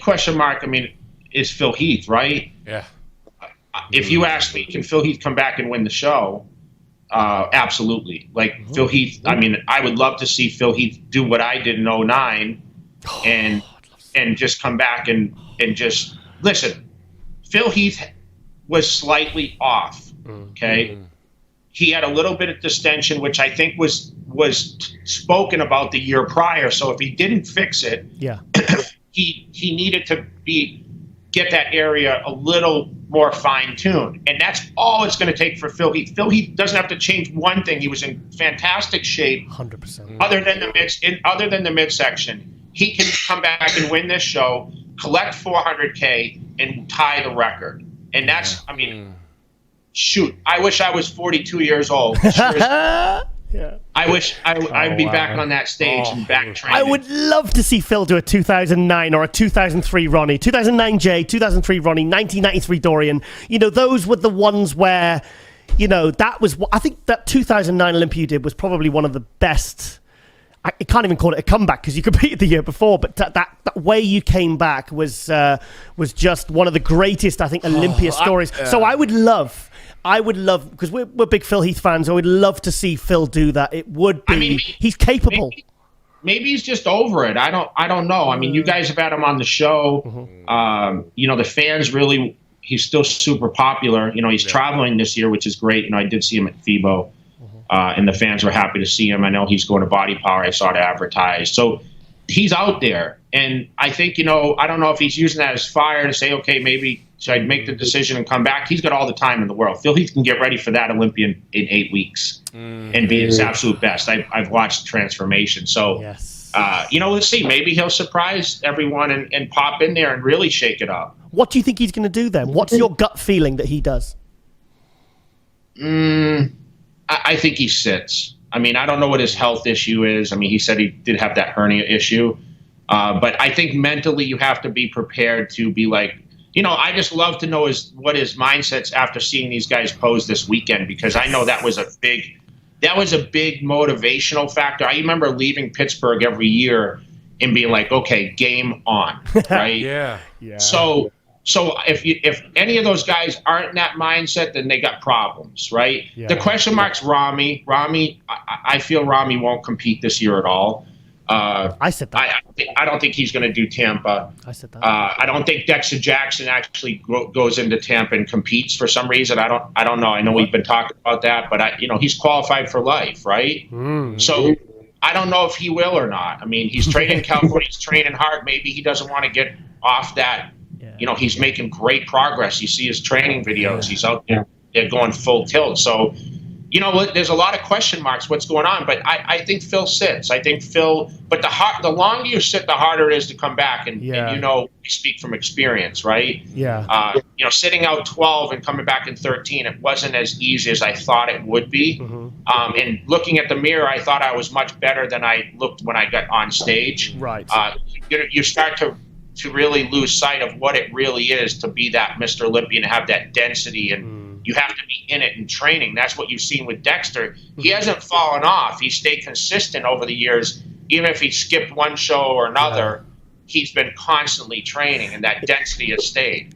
question mark, I mean, is Phil Heath, right? Yeah. If you ask me, can Phil Heath come back and win the show? Absolutely. Like Phil Heath, I mean, I would love to see Phil Heath do what I did in 09 and just come back and just listen. Phil Heath was slightly off. Okay. He had a little bit of distension, which I think was spoken about the year prior. So if he didn't fix it, he needed to get that area a little more fine-tuned. And that's all it's going to take for Phil Heath. Phil Heath doesn't have to change one thing. He was in fantastic shape. 100%. Other than the midsection. He can come back and win this show, collect $400K, and tie the record. And that's, I mean, shoot, I wish I was 42 years old. I wish I'd be back on that stage and back training. I would love to see Phil do a 2009 or a 2003 Ronnie. 2009 Jay, 2003 Ronnie, 1993 Dorian. You know, those were the ones where, you know, that was, I think that 2009 Olympia you did was probably one of the best. I can't even call it a comeback because you competed the year before, but that way you came back was just one of the greatest, I think, Olympia stories. So I would love, because we're big Phil Heath fans, I would love to see Phil do that. It would be, I mean, he's capable. Maybe he's just over it. I don't know. I mean, you guys have had him on the show. You know, the fans really, he's still super popular. You know, he's traveling this year, which is great. You know, I did see him at FIBO. And the fans were happy to see him. I know he's going to Body Power. I saw it advertised. So he's out there. And I think, you know, I don't know if he's using that as fire to say, okay, maybe should I make the decision and come back? He's got all the time in the world. Phil Heath can get ready for that Olympian in 8 weeks and be his absolute best. I've watched transformation. So, you know, let's see. Maybe he'll surprise everyone and pop in there and really shake it up. What do you think he's going to do then? What's your gut feeling that he does? I think he sits. I mean, I don't know what his health issue is. I mean, he said he did have that hernia issue. But I think mentally you have to be prepared to be like, you know, I just love to know what his mindset's after seeing these guys pose this weekend, because I know that was a big motivational factor. I remember leaving Pittsburgh every year and being like, okay, game on, right? Yeah. So if any of those guys aren't in that mindset, then they got problems, right? The question mark's Rami. I feel Rami won't compete this year at all. I said that. I don't think he's going to do Tampa. I said that. I don't think Dexter Jackson actually goes into Tampa and competes for some reason. I don't know. I know we've been talking about that, but you know, he's qualified for life, right? So I don't know if he will or not. I mean, he's training in California. He's training hard. Maybe he doesn't want to get off that. You know, he's making great progress. You see his training videos. He's out there going full tilt. So, you know, there's a lot of question marks what's going on. But I think Phil sits. I think Phil – but the longer you sit, the harder it is to come back. And you know, we speak from experience, right? You know, sitting out 12 and coming back in 13, it wasn't as easy as I thought it would be. And looking at the mirror, I thought I was much better than I looked when I got on stage. You start to really lose sight of what it really is to be that Mr. Olympia and have that density, and you have to be in it in training. That's what you've seen with Dexter. He hasn't fallen off. He stayed consistent over the years. Even if he skipped one show or another, he's been constantly training, and that density has stayed.